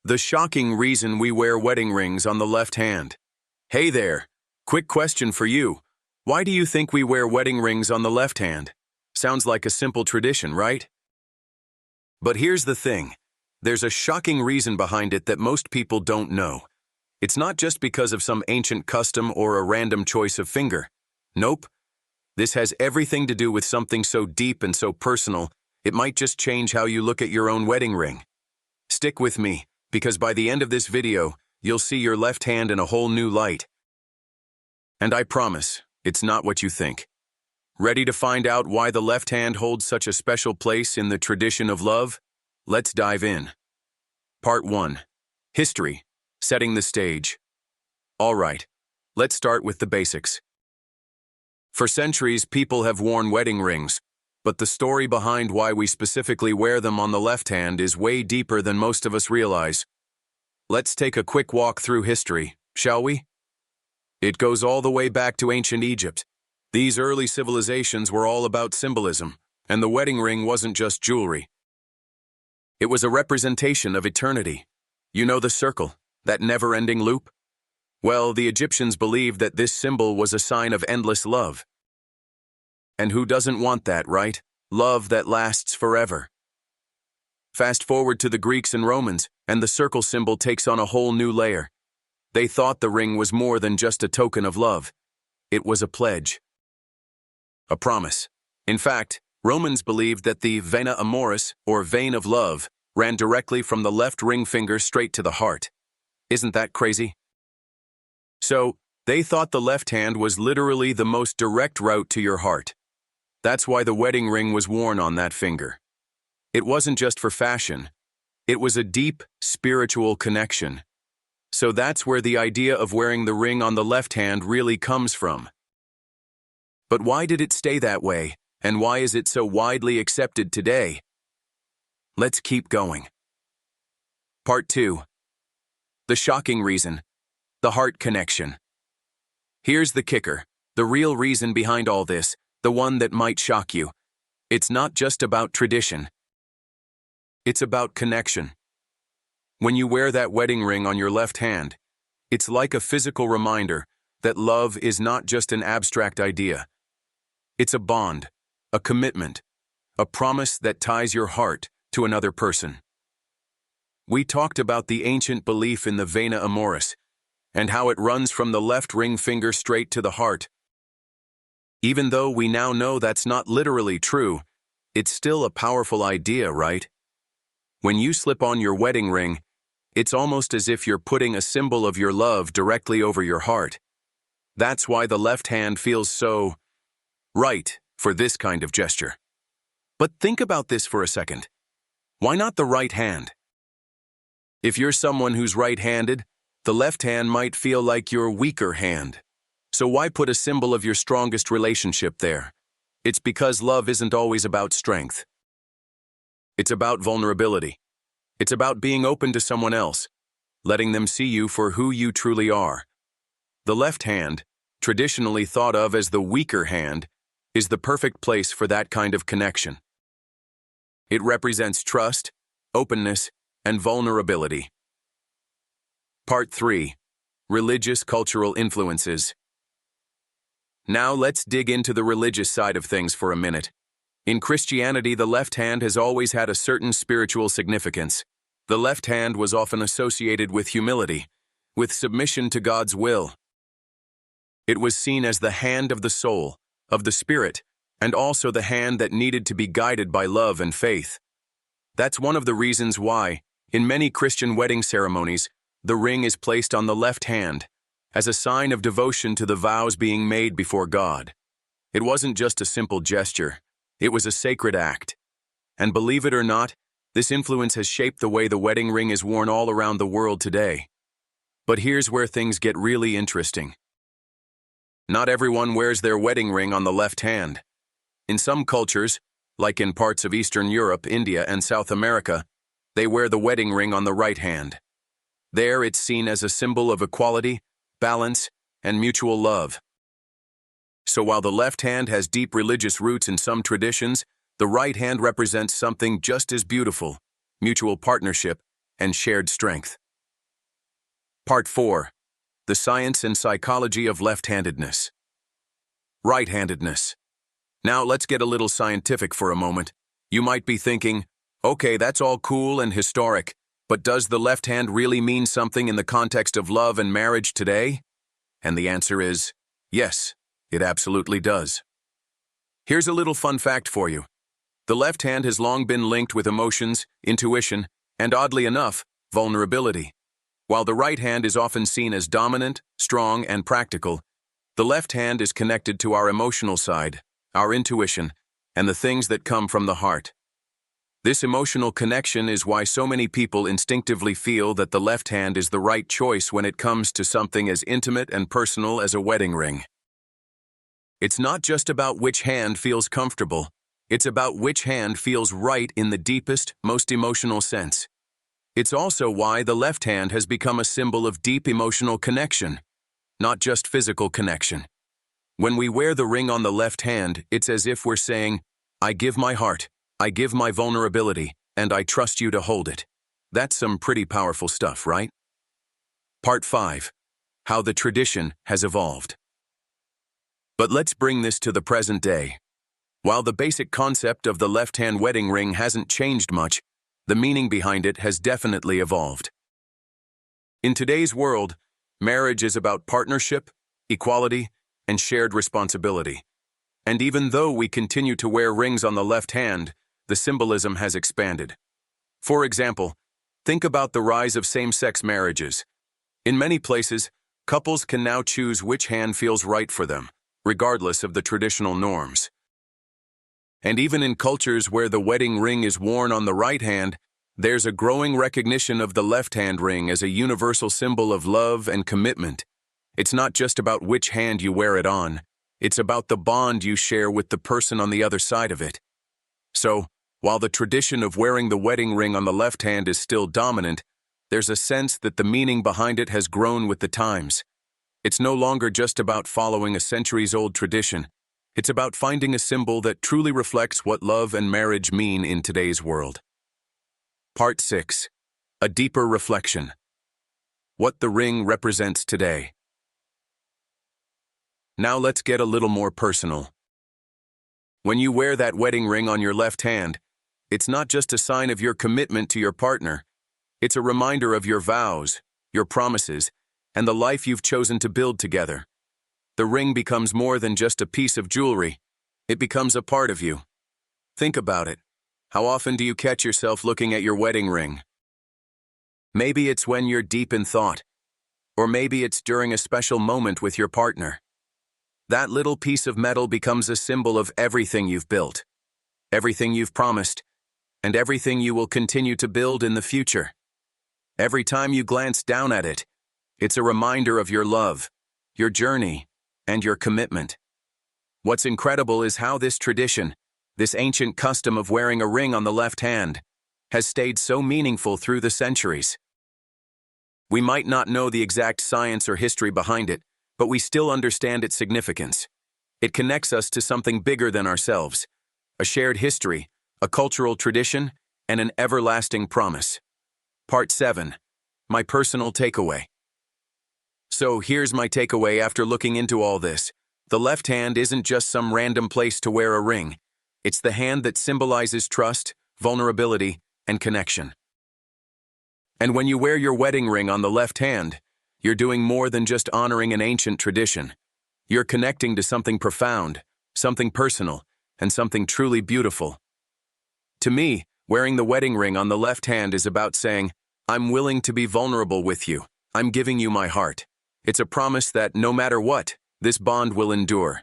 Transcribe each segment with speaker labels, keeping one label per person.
Speaker 1: The shocking reason we wear wedding rings on the left hand. Hey there, quick question for you. Why do you think we wear wedding rings on the left hand? Sounds like a simple tradition, right? But here's the thing. There's a shocking reason behind it that most people don't know. It's not just because of some ancient custom or a random choice of finger. Nope. This has everything to do with something so deep and so personal, it might just change how you look at your own wedding ring. Stick with me, because by the end of this video, you'll see your left hand in a whole new light. And I promise, it's not what you think. Ready to find out why the left hand holds such a special place in the tradition of love? Let's dive in. Part 1. History. Setting the stage. All right, let's start with the basics. For centuries, people have worn wedding rings, but the story behind why we specifically wear them on the left hand is way deeper than most of us realize. Let's take a quick walk through history, shall we? It goes all the way back to ancient Egypt. These early civilizations were all about symbolism, and the wedding ring wasn't just jewelry. It was a representation of eternity. You know the circle, that never-ending loop? Well, the Egyptians believed that this symbol was a sign of endless love. And who doesn't want that, right? Love that lasts forever. Fast forward to the Greeks and Romans, and the circle symbol takes on a whole new layer. They thought the ring was more than just a token of love. It was a pledge. A promise. In fact, Romans believed that the Vena Amoris, or vein of love, ran directly from the left ring finger straight to the heart. Isn't that crazy? So, they thought the left hand was literally the most direct route to your heart. That's why the wedding ring was worn on that finger. It wasn't just for fashion. It was a deep, spiritual connection. So that's where the idea of wearing the ring on the left hand really comes from. But why did it stay that way, and why is it so widely accepted today? Let's keep going. Part 2. The shocking reason. The heart connection. Here's the kicker, the real reason behind all this, the one that might shock you. It's not just about tradition. It's about connection. When you wear that wedding ring on your left hand, it's like a physical reminder that love is not just an abstract idea. It's a bond, a commitment, a promise that ties your heart to another person. We talked about the ancient belief in the Vena Amoris, and how it runs from the left ring finger straight to the heart. Even though we now know that's not literally true, it's still a powerful idea, right? When you slip on your wedding ring, it's almost as if you're putting a symbol of your love directly over your heart. That's why the left hand feels so right for this kind of gesture. But think about this for a second. Why not the right hand? If you're someone who's right-handed, the left hand might feel like your weaker hand. So why put a symbol of your strongest relationship there? It's because love isn't always about strength. It's about vulnerability. It's about being open to someone else, letting them see you for who you truly are. The left hand, traditionally thought of as the weaker hand, is the perfect place for that kind of connection. It represents trust, openness, and vulnerability. Part 3. Religious cultural influences. Now let's dig into the religious side of things for a minute. In Christianity, the left hand has always had a certain spiritual significance. The left hand was often associated with humility, with submission to God's will. It was seen as the hand of the soul, of the spirit, and also the hand that needed to be guided by love and faith. That's one of the reasons why, in many Christian wedding ceremonies, the ring is placed on the left hand, as a sign of devotion to the vows being made before God. It wasn't just a simple gesture, it was a sacred act. And believe it or not, this influence has shaped the way the wedding ring is worn all around the world today. But here's where things get really interesting. Not everyone wears their wedding ring on the left hand. In some cultures, like in parts of Eastern Europe, India, and South America, they wear the wedding ring on the right hand. There it's seen as a symbol of equality, balance, and mutual love. So while the left hand has deep religious roots in some traditions, the right hand represents something just as beautiful, mutual partnership, and shared strength. Part 4. The science and psychology of left-handedness. Right-handedness. Now let's get a little scientific for a moment. You might be thinking, okay, that's all cool and historic, but does the left hand really mean something in the context of love and marriage today? And the answer is, yes, it absolutely does. Here's a little fun fact for you. The left hand has long been linked with emotions, intuition, and oddly enough, vulnerability. While the right hand is often seen as dominant, strong, and practical, the left hand is connected to our emotional side, our intuition, and the things that come from the heart. This emotional connection is why so many people instinctively feel that the left hand is the right choice when it comes to something as intimate and personal as a wedding ring. It's not just about which hand feels comfortable, it's about which hand feels right in the deepest, most emotional sense. It's also why the left hand has become a symbol of deep emotional connection, not just physical connection. When we wear the ring on the left hand, it's as if we're saying, I give my heart, I give my vulnerability, and I trust you to hold it. That's some pretty powerful stuff, right? Part 5. How the tradition has evolved. But let's bring this to the present day. While the basic concept of the left-hand wedding ring hasn't changed much, the meaning behind it has definitely evolved. In today's world, marriage is about partnership, equality, and shared responsibility. And even though we continue to wear rings on the left hand, the symbolism has expanded. For example, think about the rise of same-sex marriages. In many places, couples can now choose which hand feels right for them, regardless of the traditional norms. And even in cultures where the wedding ring is worn on the right hand, there's a growing recognition of the left-hand ring as a universal symbol of love and commitment. It's not just about which hand you wear it on, it's about the bond you share with the person on the other side of it. So, while the tradition of wearing the wedding ring on the left hand is still dominant, there's a sense that the meaning behind it has grown with the times. It's no longer just about following a centuries-old tradition. It's about finding a symbol that truly reflects what love and marriage mean in today's world. Part 6. A deeper reflection. What the ring represents today. Now let's get a little more personal. When you wear that wedding ring on your left hand, it's not just a sign of your commitment to your partner. It's a reminder of your vows, your promises, and the life you've chosen to build together. The ring becomes more than just a piece of jewelry. It becomes a part of you. Think about it. How often do you catch yourself looking at your wedding ring? Maybe it's when you're deep in thought, or maybe it's during a special moment with your partner. That little piece of metal becomes a symbol of everything you've built, everything you've promised, and everything you will continue to build in the future. Every time you glance down at it, it's a reminder of your love, your journey, and your commitment. What's incredible is how this tradition, this ancient custom of wearing a ring on the left hand, has stayed so meaningful through the centuries. We might not know the exact science or history behind it, but we still understand its significance. It connects us to something bigger than ourselves, a shared history, a cultural tradition, and an everlasting promise. Part 7. My personal takeaway. So here's my takeaway after looking into all this. The left hand isn't just some random place to wear a ring. It's the hand that symbolizes trust, vulnerability, and connection. And when you wear your wedding ring on the left hand, you're doing more than just honoring an ancient tradition. You're connecting to something profound, something personal, and something truly beautiful. To me, wearing the wedding ring on the left hand is about saying, I'm willing to be vulnerable with you. I'm giving you my heart. It's a promise that no matter what, this bond will endure.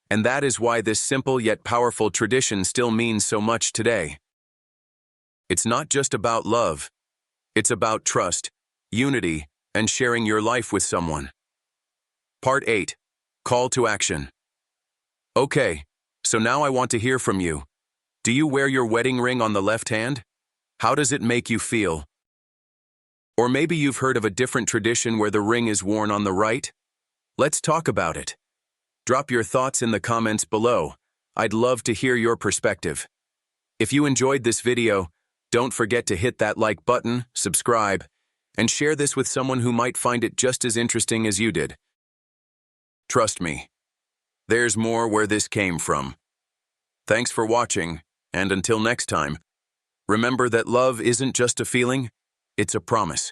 Speaker 1: And that is why this simple yet powerful tradition still means so much today. It's not just about love. It's about trust, unity, and sharing your life with someone. Part 8. Call to action. Okay, so now I want to hear from you. Do you wear your wedding ring on the left hand? How does it make you feel? Or maybe you've heard of a different tradition where the ring is worn on the right? Let's talk about it. Drop your thoughts in the comments below. I'd love to hear your perspective. If you enjoyed this video, Don't forget to hit that like button, subscribe, and share this with someone who might find it just as interesting as you did. Trust me, there's more where this came from. Thanks for watching, and until next time, remember that love isn't just a feeling, it's a promise.